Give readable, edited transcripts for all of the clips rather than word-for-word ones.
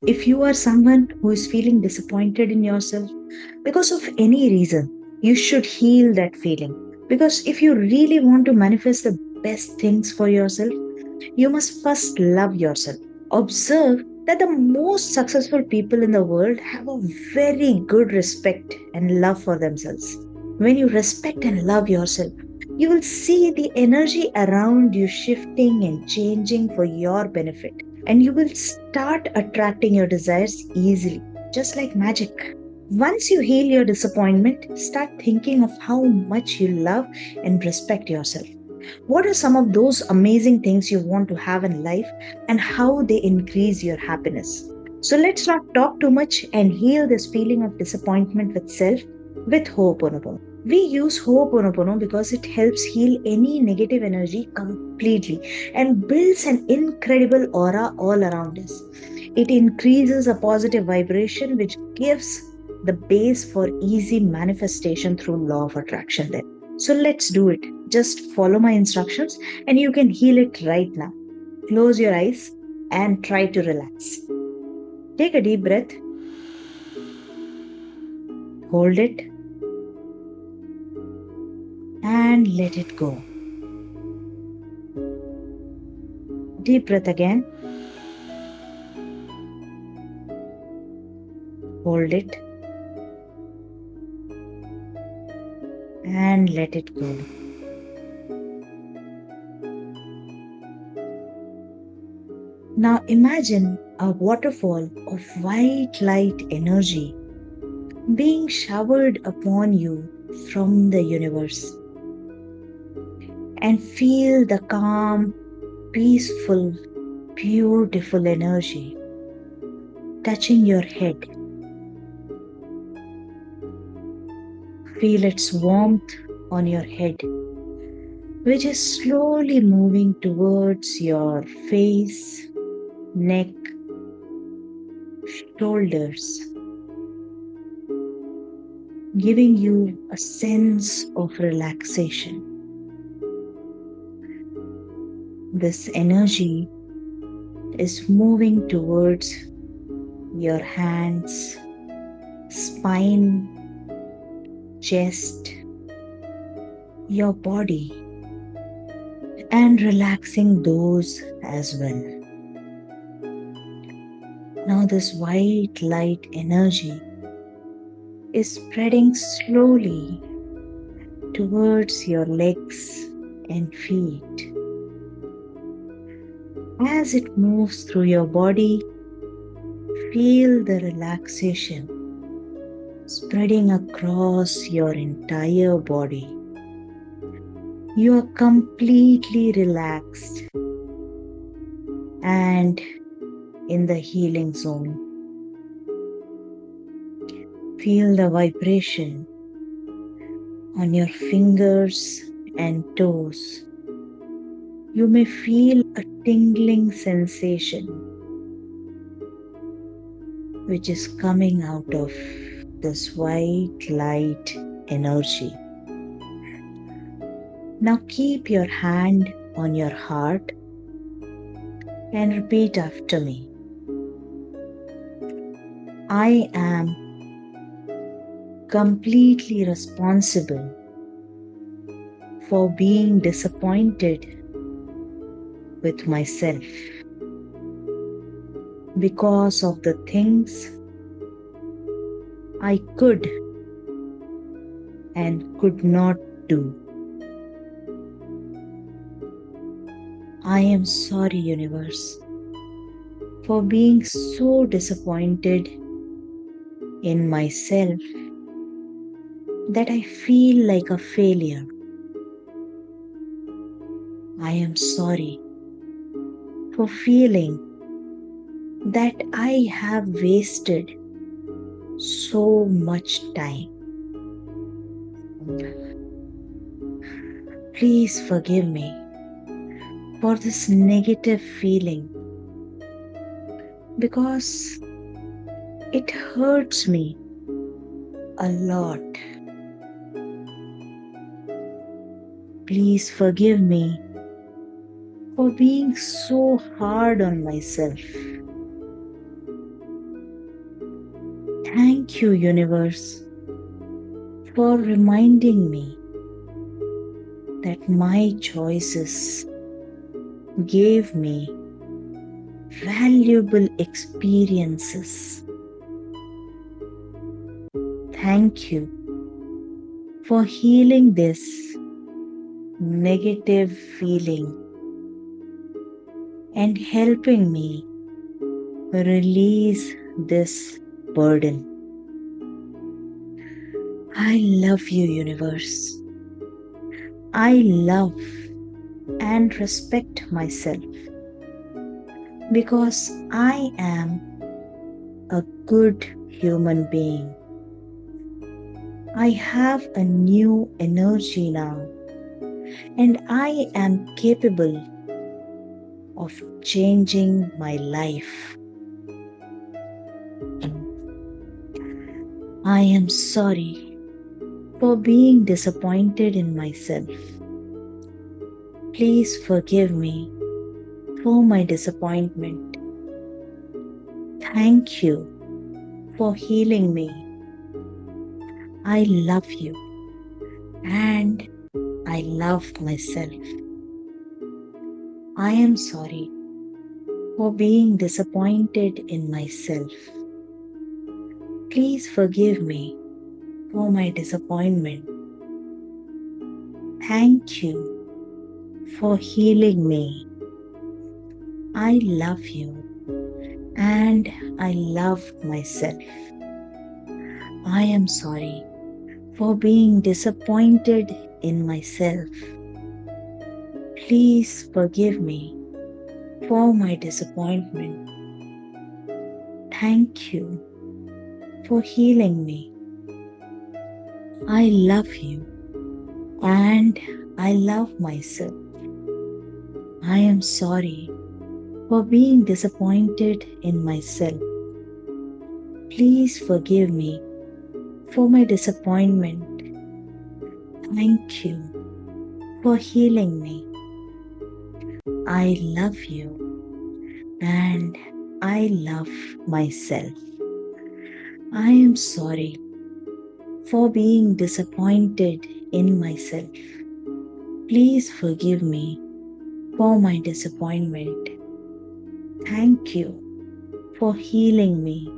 If you are someone who is feeling disappointed in yourself because of any reason, you should heal that feeling. Because if you really want to manifest the best things for yourself, you must first love yourself. Observe that the most successful people in the world have a very good respect and love for themselves. When you respect and love yourself, you will see the energy around you shifting and changing for your benefit. And you will start attracting your desires easily, just like magic. Once you heal your disappointment, start thinking of how much you love and respect yourself. What are some of those amazing things you want to have in life and how they increase your happiness? So let's not talk too much and heal this feeling of disappointment with self with Ho'oponopono. We use Ho'oponopono because it helps heal any negative energy completely and builds an incredible aura all around us. It increases a positive vibration which gives the base for easy manifestation through law of attraction then. So let's do it. Just follow my instructions and you can heal it right now. Close your eyes and try to relax. Take a deep breath, hold it, and let it go. Deep breath again, hold it, and let it go. Now imagine a waterfall of white light energy being showered upon you from the universe. And feel the calm, peaceful, beautiful energy touching your head. Feel its warmth on your head, which is slowly moving towards your face, neck, shoulders, giving you a sense of relaxation. This energy is moving towards your hands, spine, chest, your body, and relaxing those as well. Now, this white light energy is spreading slowly towards your legs and feet. As it moves through your body, feel the relaxation spreading across your entire body. You are completely relaxed and in the healing zone. Feel the vibration on your fingers and toes. You may feel a tingling sensation which is coming out of this white light energy. Now keep your hand on your heart and repeat after me. I am completely responsible for being disappointed with myself because of the things I could and could not do. I am sorry, universe, for being so disappointed in myself that I feel like a failure. I am sorry for feeling that I have wasted so much time. Please forgive me for this negative feeling because it hurts me a lot. Please forgive me for being so hard on myself. Thank you, universe, for reminding me that my choices gave me valuable experiences. Thank you for healing this negative feeling and helping me release this burden. I love you, universe. I love and respect myself because I am a good human being. I have a new energy now, and I am capable of changing my life. I am sorry for being disappointed in myself. Please forgive me for my disappointment. Thank you for healing me. I love you and I love myself. I am sorry for being disappointed in myself. Please forgive me for my disappointment. Thank you for healing me. I love you and I love myself. I am sorry for being disappointed in myself. Please forgive me for my disappointment. Thank you for healing me. I love you and I love myself. I am sorry for being disappointed in myself. Please forgive me for my disappointment. Thank you for healing me. I love you and I love myself. I am sorry for being disappointed in myself. Please forgive me for my disappointment. Thank you for healing me.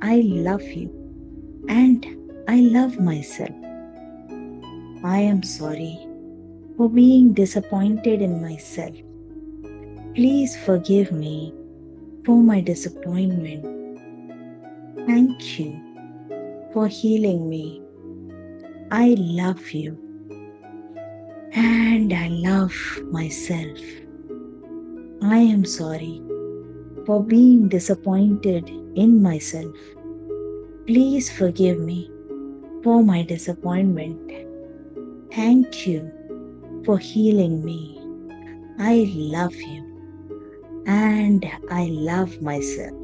I love you and I love myself. I am sorry for being disappointed in myself. Please forgive me for my disappointment. Thank you for healing me. I love you and I love myself. I am sorry for being disappointed in myself. Please forgive me for my disappointment. Thank you for healing me. I love you and I love myself.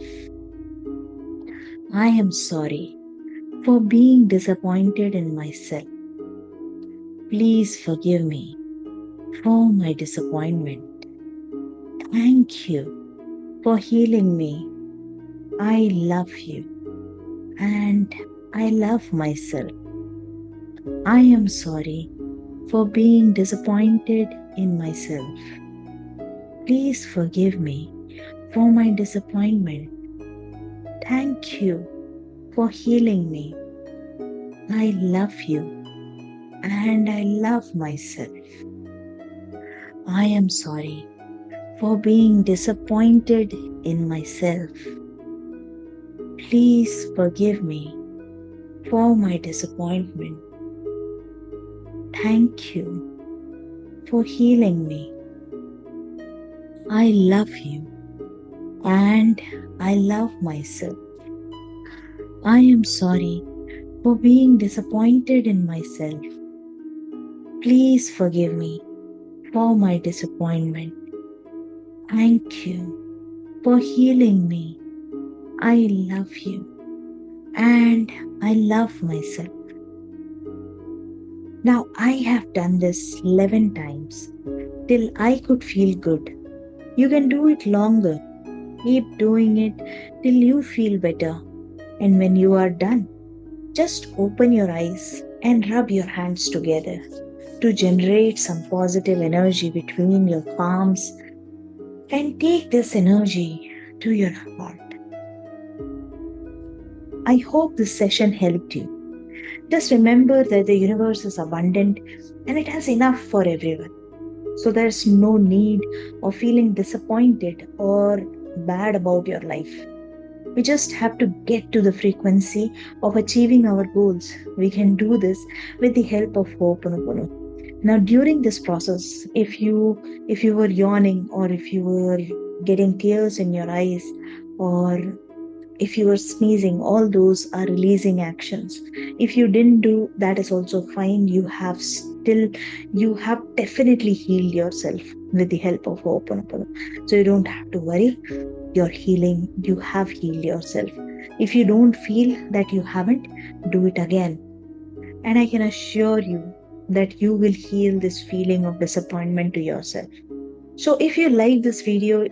I am sorry for being disappointed in myself. Please forgive me for my disappointment. Thank you for healing me. I love you and I love myself. I am sorry for being disappointed in myself. Please forgive me for my disappointment. Thank you for healing me. I love you and I love myself. I am sorry for being disappointed in myself. Please forgive me for my disappointment. Thank you for healing me. I love you and I love myself. I am sorry for being disappointed in myself. Please forgive me for my disappointment. Thank you for healing me. I love you and I love myself. Now I have done this 11 times till I could feel good. You can do it longer. Keep doing it till you feel better. And when you are done, just open your eyes and rub your hands together to generate some positive energy between your palms and take this energy to your heart. I hope this session helped you. Just remember that the universe is abundant and it has enough for everyone. So there's no need of feeling disappointed or bad about your life. We just have to get to the frequency of achieving our goals. We can do this with the help of Ho'oponopono. Now, during this process, if you were yawning, or if you were getting tears in your eyes, or if you were sneezing, all those are releasing actions. If you didn't do that, is also fine. You have definitely healed yourself with the help of Ho'oponopono. So you don't have to worry. You're healing. You have healed yourself. If you don't feel that you haven't, do it again. And I can assure you that you will heal this feeling of disappointment to yourself. So if you like this video,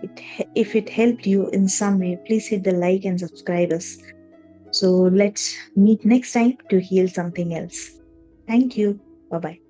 if it helped you in some way, please hit the like and subscribe us. So let's meet next time to heal something else. Thank you. Bye bye.